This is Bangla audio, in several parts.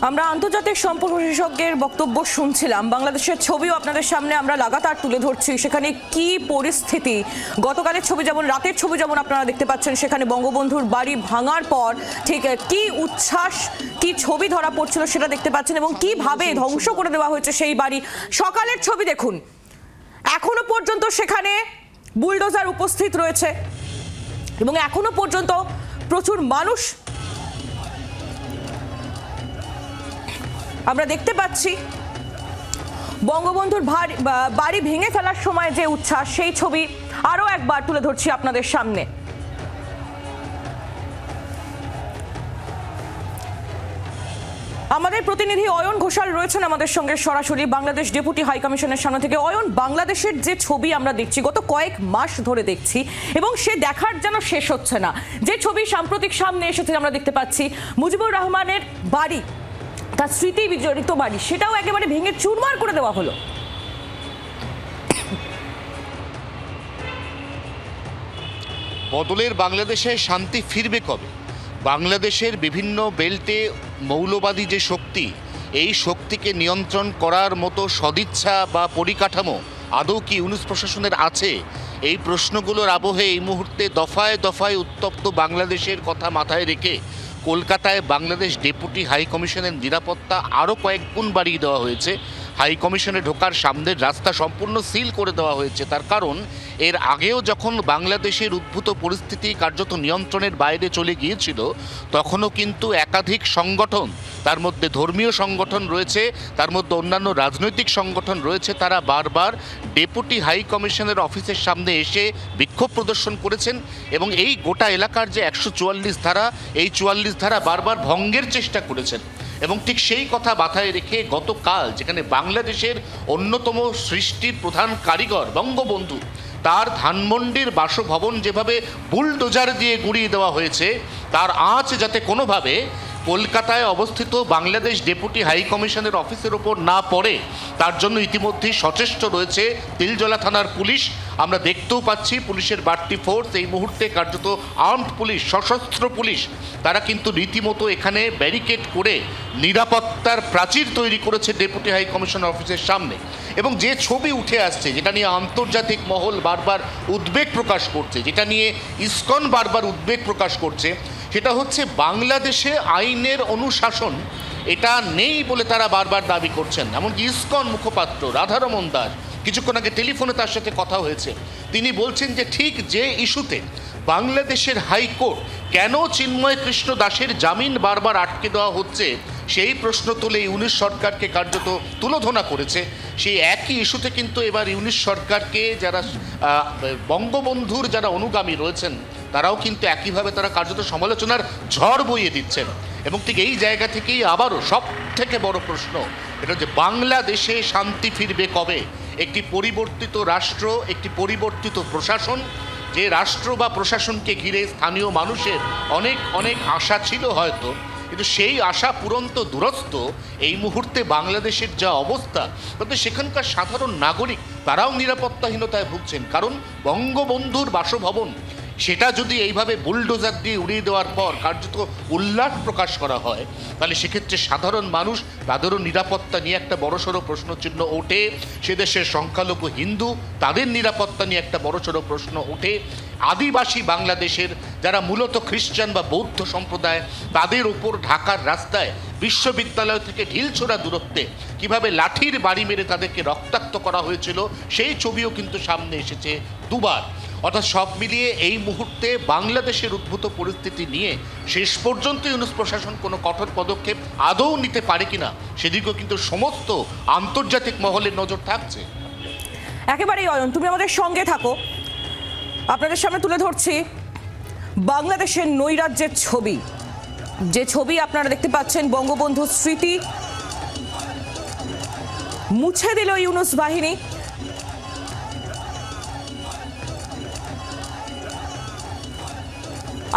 আমরা আন্তর্জাতিক সম্পর্ক বিশেষজ্ঞের বক্তব্য শুনছিলাম। বাংলাদেশের ছবিও আপনাদের সামনে আমরা লাগাতার তুলে ধরছি। সেখানে কি পরিস্থিতি, গতকালের ছবি যেমন, রাতের ছবি যেমন আপনারা দেখতে পাচ্ছেন, সেখানে বঙ্গবন্ধুর বাড়ি ভাঙার পর ঠিক কি উচ্ছ্বাস, কি ছবি ধরা পড়ছিল সেটা দেখতে পাচ্ছেন, এবং কিভাবে ধ্বংস করে দেওয়া হয়েছে সেই বাড়ি। সকালের ছবি দেখুন, এখনো পর্যন্ত সেখানে বুলডোজার উপস্থিত রয়েছে এবং এখনো পর্যন্ত প্রচুর মানুষ আমরা দেখতে পাচ্ছি। বঙ্গবন্ধুর বাড়ি ভেঙে ফেলার সময় যে উচ্ছ্বাস, সেই ছবি আরো একবার তুলে ধরছি আপনাদের সামনে। আমাদের প্রতিনিধি অয়ন ঘোষাল রয়েছেন আমাদের সঙ্গে সরাসরি বাংলাদেশ ডেপুটি হাই কমিশনের সামনে থেকে। অয়ন, বাংলাদেশের যে ছবি আমরা দেখছি, গত কয়েক মাস ধরে দেখছি, এবং সে দেখার যেন শেষ হচ্ছে না। যে ছবি সাম্প্রতিক সামনে এসেছে, আমরা দেখতে পাচ্ছি মুজিবুর রহমানের বাড়ি, তার স্মৃতি বিজড়িত বাড়ি, সেটাও একেবারে ভেঙে চুরমার করে দেওয়া হলো। বদলের বাংলাদেশে শান্তি ফিরবে কবে? বাংলাদেশের বিভিন্ন বেল্টে মৌলবাদী যে শক্তি, এই শক্তিকে নিয়ন্ত্রণ করার মতো সদিচ্ছা বা পরিকাঠামো আদৌ কি ইউনূস প্রশাসনের আছে? এই প্রশ্নগুলোর আবহে এই মুহূর্তে দফায় দফায় উত্তপ্ত বাংলাদেশের কথা মাথায় রেখে কলকাতায় বাংলাদেশ ডেপুটি হাই কমিশনের নিরাপত্তা আরও কয়েক গুণ বাড়িয়ে দেওয়া হয়েছে। হাই কমিশনে ঢোকার সামনের রাস্তা সম্পূর্ণ সিল করে দেওয়া হয়েছে। তার কারণ, এর আগেও যখন বাংলাদেশের উদ্ভূত পরিস্থিতি কার্যত নিয়ন্ত্রণের বাইরে চলে গিয়েছিল, তখনও কিন্তু একাধিক সংগঠন, তার মধ্যে ধর্মীয় সংগঠন রয়েছে, তার মধ্যে অন্যান্য রাজনৈতিক সংগঠন রয়েছে, তারা বারবার ডেপুটি হাই কমিশনের অফিসের সামনে এসে বিক্ষোভ প্রদর্শন করেছেন এবং এই গোটা এলাকার যে 144 ধারা, এই 44 ধারা বারবার ভঙ্গের চেষ্টা করেছেন। এবং ঠিক সেই কথা মাথায় রেখে গতকাল, যেখানে বাংলাদেশের অন্যতম সৃষ্টির প্রধান কারিগর বঙ্গবন্ধু, তার ধানমন্ডির বাসভবন যেভাবে বুলডোজার দিয়ে গুঁড়িয়ে দেওয়া হয়েছে, তার আঁচ যাতে কোনোভাবে কলকাতায় অবস্থিত বাংলাদেশ ডেপুটি হাই কমিশনের অফিসের ওপর না পড়ে, তার জন্য ইতিমধ্যেই সচেষ্ট রয়েছে তিলজলা থানার পুলিশ। আমরা দেখতেও পাচ্ছি পুলিশের বাড়তি ফোর্স, এই মুহূর্তে কার্যত আর্মড পুলিশ, সশস্ত্র পুলিশ, তারা কিন্তু রীতিমতো এখানে ব্যারিকেড করে নিরাপত্তার প্রাচীর তৈরি করেছে ডেপুটি হাই কমিশনার অফিসের সামনে। এবং যে ছবি উঠে আসছে, যেটা নিয়ে আন্তর্জাতিক মহল বারবার উদ্বেগ প্রকাশ করছে, যেটা নিয়ে ইসকন বারবার উদ্বেগ প্রকাশ করছে, সেটা হচ্ছে বাংলাদেশে আইনের অনুশাসন এটা নেই বলে তারা বারবার দাবি করছেন। এমনকি ইসকন মুখপাত্র রাধারমণ দাস, কিছুক্ষণ আগে টেলিফোনে তার সাথে কথা হয়েছে, তিনি বলছেন যে ঠিক যে ইস্যুতে বাংলাদেশের হাইকোর্ট কেন চিন্ময় কৃষ্ণ দাসের জামিন বারবার আটকে দেওয়া হচ্ছে, সেই প্রশ্ন তুলে ইউনূস সরকারকে কার্যত তুলোধনা করেছে। সেই একই ইস্যুতে কিন্তু এবার ইউনূস সরকারকে যারা বঙ্গবন্ধুর যারা অনুগামী রয়েছেন, তারাও কিন্তু একইভাবে তারা কার্যত সমালোচনার ঝড় বইয়ে দিচ্ছেন। এবং ঠিক এই জায়গা থেকেই আবারও সব থেকে বড় প্রশ্ন, এটা হচ্ছে বাংলাদেশে শান্তি ফিরবে কবে? একটি পরিবর্তিত রাষ্ট্র, একটি পরিবর্তিত প্রশাসন, যে রাষ্ট্র বা প্রশাসনকে ঘিরে স্থানীয় মানুষের অনেক অনেক আশা ছিল হয়তো, কিন্তু সেই আশা পূরণ তো দূরস্থ। এই মুহূর্তে বাংলাদেশের যা অবস্থা, তাতে সেখানকার সাধারণ নাগরিক তারাও নিরাপত্তাহীনতায় ভুগছেন। কারণ বঙ্গবন্ধুর বাসভবন, সেটা যদি এইভাবে বুলডোজার দিয়ে উড়িয়ে দেওয়ার পর কার্যত উল্লাস প্রকাশ করা হয়, তাহলে সেক্ষেত্রে সাধারণ মানুষ, তাদেরও নিরাপত্তা নিয়ে একটা বড়সড় প্রশ্নচিহ্ন ওঠে। সে দেশের সংখ্যালঘু হিন্দু, তাদের নিরাপত্তা নিয়ে একটা বড়সড় প্রশ্ন ওঠে। আদিবাসী বাংলাদেশের যারা মূলত খ্রিস্টান বা বৌদ্ধ সম্প্রদায়, তাদের ওপর ঢাকার রাস্তায় বিশ্ববিদ্যালয় থেকে ঢিলছোড়া দূরত্বে কিভাবে লাঠির বাড়ি মেরে তাদেরকে রক্তাক্ত করা হয়েছিল, সেই ছবিও কিন্তু সামনে এসেছে দুবার। অর্থাৎ সব মিলিয়ে এই মুহূর্তে বাংলাদেশের উদ্ভূত পরিস্থিতি নিয়ে শেষ পর্যন্ত ইউনূস প্রশাসন কোনো কঠোর পদক্ষেপ আদৌ নিতে পারে কিনা, সেদিকেও কিন্তু সমস্ত আন্তর্জাতিক মহলের নজর থাকছে। একেবারেই অয়ন, তুমি আমাদের সঙ্গে থাকো। আপনাদের সামনে তুলে ধরছি বাংলাদেশের নৈরাজ্যের ছবি, যে ছবি আপনারা দেখতে পাচ্ছেন। বঙ্গবন্ধুর স্মৃতি মুছে দিল ইউনূস বাহিনী।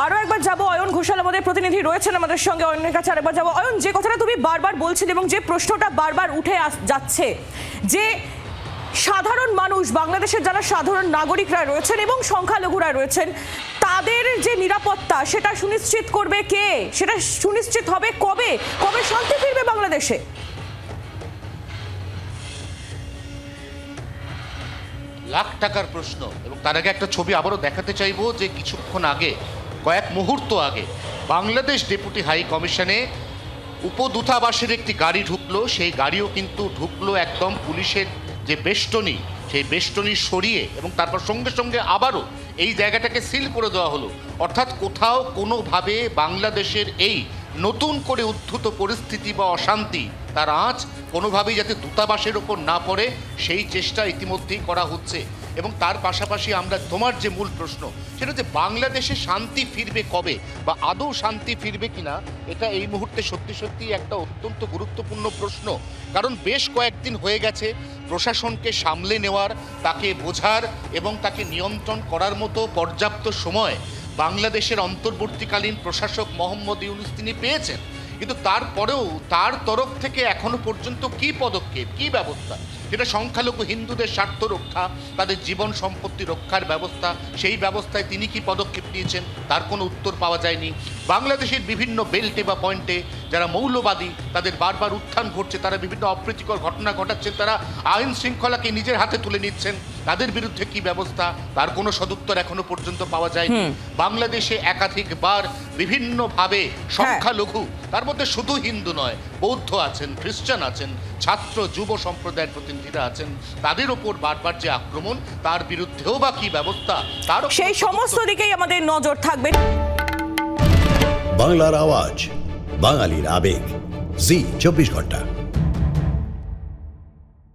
আরো একবার যাবো, অয়ন ঘোষাল আমাদের প্রতিনিধি রয়েছেন আমাদের সঙ্গে, অয়নের কাছে আরেকবার যাবো। অয়ন, যে কথাটা তুমি বারবার বলছিলে এবং যে প্রশ্নটা বারবার উঠে যাচ্ছে, যে সাধারণ মানুষ, বাংলাদেশের যারা সাধারণ নাগরিকরা রয়েছেন এবং সংখ্যালঘুরা রয়েছেন, তাদের যে নিরাপত্তা, সেটা সুনিশ্চিত করবে কে? সেটা সুনিশ্চিত হবে কবে? কবে শান্তি ফিরবে বাংলাদেশে? বাংলাদেশে? লাখ টাকার প্রশ্ন। এবং তার আগে একটা ছবি আবারও দেখাতে চাইবো যে কিছুক্ষণ আগে, কয়েক মুহূর্ত আগে বাংলাদেশ ডেপুটি হাই কমিশনে উপদূতাবাসের একটি গাড়ি ঢুকলো। সেই গাড়িও কিন্তু ঢুকলো একদম পুলিশের যে বেষ্টনী, সেই বেষ্টনী সরিয়ে, এবং তারপর সঙ্গে সঙ্গে আবারও এই জায়গাটাকে সিল করে দেওয়া হলো। অর্থাৎ কোথাও কোনোভাবে বাংলাদেশের এই নতুন করে উদ্ভূত পরিস্থিতি বা অশান্তি তার আঁচ কোনোভাবেই যাতে দূতাবাসের ওপর না পড়ে সেই চেষ্টা ইতিমধ্যেই করা হচ্ছে। এবং তার পাশাপাশি আমরা তোমার যে মূল প্রশ্ন, সেটা হচ্ছে বাংলাদেশে শান্তি ফিরবে কবে, বা আদৌ শান্তি ফিরবে কিনা, এটা এই মুহূর্তে সত্যি সত্যি একটা অত্যন্ত গুরুত্বপূর্ণ প্রশ্ন। কারণ বেশ কয়েকদিন হয়ে গেছে প্রশাসনকে সামলে নেওয়ার, তাকে বোঝার এবং তাকে নিয়ন্ত্রণ করার মতো পর্যাপ্ত সময় বাংলাদেশের অন্তর্বর্তীকালীন প্রশাসক মোহাম্মদ ইউনূস তিনি পেয়েছেন। কিন্তু তারপরেও তার তরফ থেকে এখনো পর্যন্ত কি পদক্ষেপ, কি ব্যবস্থা, যেটা সংখ্যালঘু হিন্দুদের স্বার্থ রক্ষা, তাদের জীবন সম্পত্তি রক্ষার ব্যবস্থা, সেই ব্যবস্থায় তিনি কি পদক্ষেপ নিয়েছেন তার কোনো উত্তর পাওয়া যায়নি। বাংলাদেশের বিভিন্ন বেল্টে বা পয়েন্টে যারা মৌলবাদী, তাদের বারবার উত্থান ঘটছে, তারা বিভিন্ন অপ্রীতিকর ঘটনা ঘটাচ্ছেন, তারা আইন শৃঙ্খলাকে নিজের হাতে তুলে নিচ্ছেন, তাদের বিরুদ্ধে কি ব্যবস্থা তার কোনো সদুত্তর এখনো পর্যন্ত পাওয়া যায়নি। বাংলাদেশে একাধিকবার বিভিন্নভাবে সংখ্যালঘু, তার মধ্যে শুধু হিন্দু নয়, বৌদ্ধ আছেন, খ্রিস্টান আছেন, ছাত্র যুব সম্প্রদায়ের প্রতিনিধিরা আছেন, তাদের ওপর বারবার যে আক্রমণ, তার বিরুদ্ধেও বা কি ব্যবস্থা, তার সেই সমস্ত দিকেই আমাদের নজর থাকবে। বাংলার আওয়াজ, বাঙালির আবেগ, জি 24 ঘন্টা।